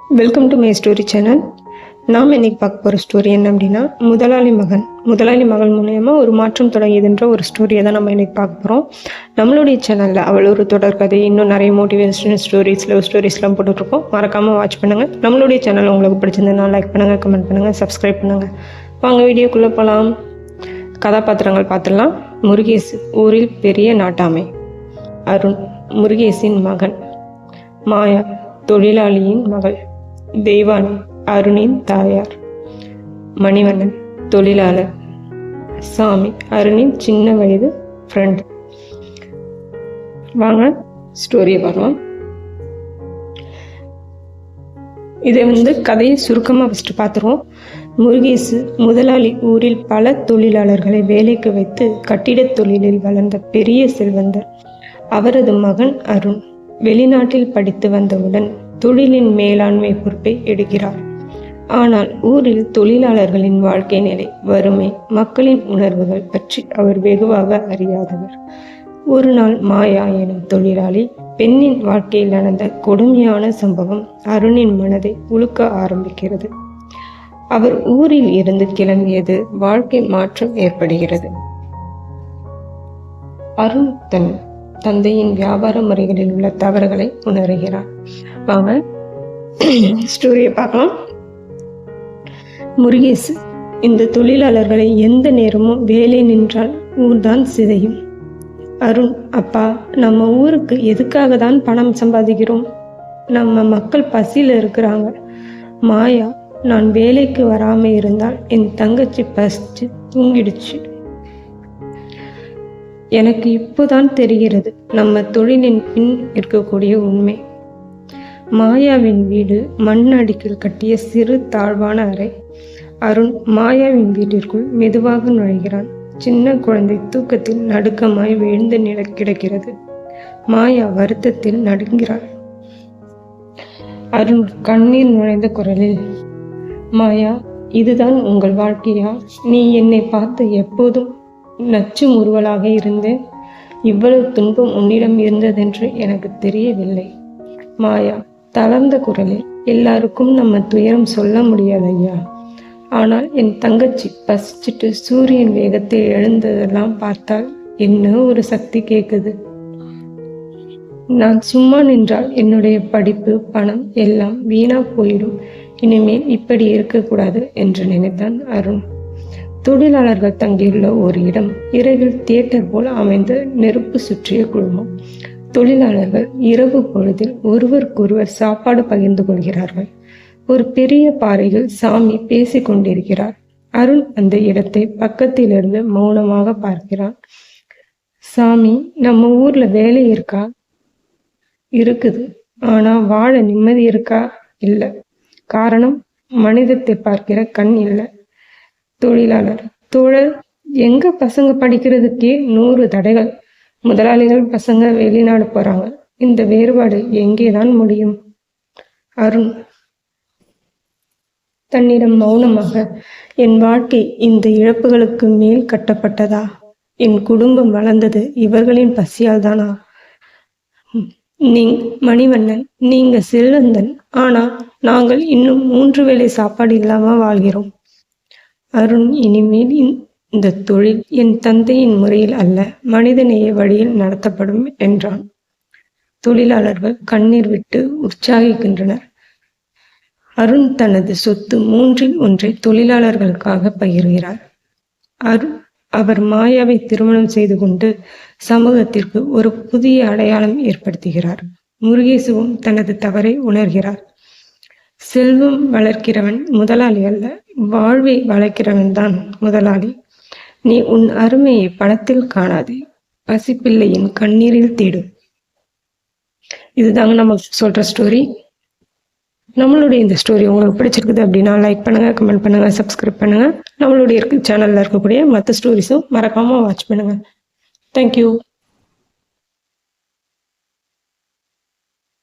Welcome to my story channel. நாம் இன்னைக்கு பார்க்க போகிற ஸ்டோரி என்ன அப்படின்னா, முதலாளி மகள் மூலயமா ஒரு மாற்றம் தொடங்கியதுன்ற ஒரு ஸ்டோரியை தான் நம்ம இன்னைக்கு பார்க்க போகிறோம். நம்மளுடைய சேனலில் அவள் ஒரு தொடர்கதை, இன்னும் நிறைய மோட்டிவேஷனல் ஸ்டோரிஸ், லவ் ஸ்டோரிஸ்லாம் போட்டுட்ருக்கோம். மறக்காமல் வாட்ச் பண்ணுங்கள். நம்மளுடைய சேனல் உங்களுக்கு பிடிச்சிருந்ததுன்னா லைக் பண்ணுங்கள், கமெண்ட் பண்ணுங்கள், சப்ஸ்கிரைப் பண்ணுங்கள். வாங்க வீடியோக்குள்ளே போகலாம். கதாபாத்திரங்கள் பார்த்துடலாம். முருகேசு ஊரில் பெரிய நாட்டாமை. அருண் முருகேசின் மகன். மாயா தொழிலாளியின் மகள். தெய்வானி அருணின் தாயார். மணிவண்ணன் தொழிலாளர். சாமி அருணின் சின்ன வயது ஃப்ரெண்ட். வாங்க ஸ்டோரியை பார்க்கலாம். இதை கதையை சுருக்கமாக ஃபஸ்ட்டு பார்த்துருவோம். முருகேசு முதலாளி ஊரில் பல தொழிலாளர்களை வேலைக்கு வைத்து கட்டிடத் தொழிலில் வளர்ந்த பெரிய செல்வந்தர். அவரது மகன் அருண் வெளிநாட்டில் படித்து வந்தவுடன் தொழிலின் மேலாண்மை பொறுப்பை எடுக்கிறார். ஆனால் ஊரில் தொழிலாளர்களின் வாழ்க்கை நிலை, வறுமை, மக்களின் உணர்வுகள் பற்றி அவர் வெகுவாக அறியாதவர். ஒரு நாள் மாயா எனும் தொழிலாளி பெண்ணின் வாழ்க்கையில் நடந்த கொடுமையான சம்பவம் அருணின் மனதை உலுக்க ஆரம்பிக்கிறது. அவர் ஊரில் இருந்து கிளம்பியது வாழ்க்கை மாற்றம் ஏற்படுகிறது. அருண் தன் தந்தையின் வியாபார முறைகளில் உள்ள தவறுகளை உணர்கிறார். வாங்க ஸ்டோரியை பார்க்கலாம். முருகேசு இந்த தொழிலாளர்களை எந்த நேரமும் வேலை நின்றால் ஊர்தான் சிதையும். அருண், அப்பா, நம்ம ஊருக்கு எதுக்காக தான் பணம் சம்பாதிக்கிறோம்? நம்ம மக்கள் பசியில் இருக்கிறாங்க. மாயா, நான் வேலைக்கு வராமல் இருந்தால் என் தங்கச்சி பசிச்சு தூங்கிடுச்சு. எனக்கு இப்போதான் தெரிகிறது நம்ம தொழிலின் பின் இருக்கக்கூடிய உண்மை. மாயாவின் வீடு மண் அடுக்கில் கட்டிய சிறு தாழ்வான அறை. அருண் மாயாவின் வீட்டிற்குள் மெதுவாக நுழைகிறான். சின்ன குழந்தை தூக்கத்தில் நடுக்கமாய் வீழ்ந்து கிடக்கிறது. மாயா வருத்தத்தில் நடுங்கிறாள். அருண் கண்ணீர் நுழைந்த குரலில், மாயா, இதுதான் உங்கள் வாழ்க்கையா? நீ என்னை பார்த்து எப்போதும் நச்சு முறுவலாக இருந்தேன். இவ்வளவு துன்பம் உன்னிடம் இருந்ததென்று எனக்கு தெரியவில்லை. மாயா தளர்ந்த குரலில், எல்லாருக்கும் நம்ம துயரம் சொல்ல முடியாது ஐயா. ஆனால் என் தங்கச்சி பசிச்சுட்டு சூரியன் வேகத்தில் எழுந்ததெல்லாம் பார்த்தால் என்ன ஒரு சக்தி கேட்குது. நான் சும்மா நின்றால் என்னுடைய படிப்பு, பணம் எல்லாம் வீணா போயிடும். இனிமேல் இப்படி இருக்கக்கூடாது என்று நினைத்தான் அருண். தொழிலாளர்கள் தங்கியுள்ள ஒரு இடம் இரவில் தியேட்டர் போல் அமைந்த நெருப்பு சுற்றிய குழுமம். தொழிலாளர்கள் இரவு பொழுதில் ஒருவருக்கொருவர் சாப்பாடு பகிர்ந்து கொள்கிறார்கள். ஒரு பெரிய பாறையில் சாமி பேசிக் கொண்டிருக்கிறார். அருண் அந்த இடத்தை பக்கத்திலிருந்து மௌனமாக பார்க்கிறான். சாமி, நம்ம ஊர்ல வேலை இருக்கா? இருக்குது. ஆனா வாழ நிம்மதி இருக்கா? இல்லை. காரணம், மனிதத்தை பார்க்கிற கண் இல்லை. தொழிலாளர், தோழர், எங்க பசங்க படிக்கிறதுக்கே 100 தடைகள். முதலாளிகள் பசங்க வெளிநாடு போறாங்க. இந்த வேறுபாடு எங்கேதான் முடியும்? அருண் தன்னிடம் மௌனமாக, என் வாழ்க்கை இந்த இழப்புகளுக்கு மேல் கட்டப்பட்டதா? என் குடும்பம் வளர்ந்தது இவர்களின் பசியால் தானா? மணிவண்ணன், நீங்க செல்வந்தன், ஆனா நாங்கள் இன்னும் 3 வேளை சாப்பாடு இல்லாம வாழ்கிறோம். அருண், இனிமேல் இந்த தொழில் என் தந்தையின் முறையில் அல்ல, மனிதநேய வழியில் நடத்தப்படும் என்றான். தொழிலாளர்கள் கண்ணீர் விட்டு உற்சாகிக்கின்றனர். அருண் தனது சொத்து 3இல் 1 தொழிலாளர்களுக்காக பகிர்கிறார். அவர் மாயாவை திருமணம் செய்து கொண்டு சமூகத்திற்கு ஒரு புதிய அடையாளம் ஏற்படுத்துகிறார். முருகேசுவும் தனது தவறை உணர்கிறார். செல்வம் வளர்க்கிறவன் முதலாளி அல்ல, வாழ்வை வளர்க்கிறவன் தான் முதலாளி. நீ உன் அருமையை பணத்தில் காணாதே, பசிப்பிள்ளையின் கண்ணீரில் தேடு. இதுதாங்க நம்ம சொல்ற ஸ்டோரி. நம்மளுடைய இந்த ஸ்டோரி உங்களுக்கு பிடிச்சிருக்குது அப்படின்னா லைக் பண்ணுங்க, கமெண்ட் பண்ணுங்க, சப்ஸ்கிரைப் பண்ணுங்க. நம்மளுடைய சேனல்ல இருக்கக்கூடிய மற்ற ஸ்டோரிஸும் மறக்காம வாட்ச் பண்ணுங்க. தேங்க்யூ.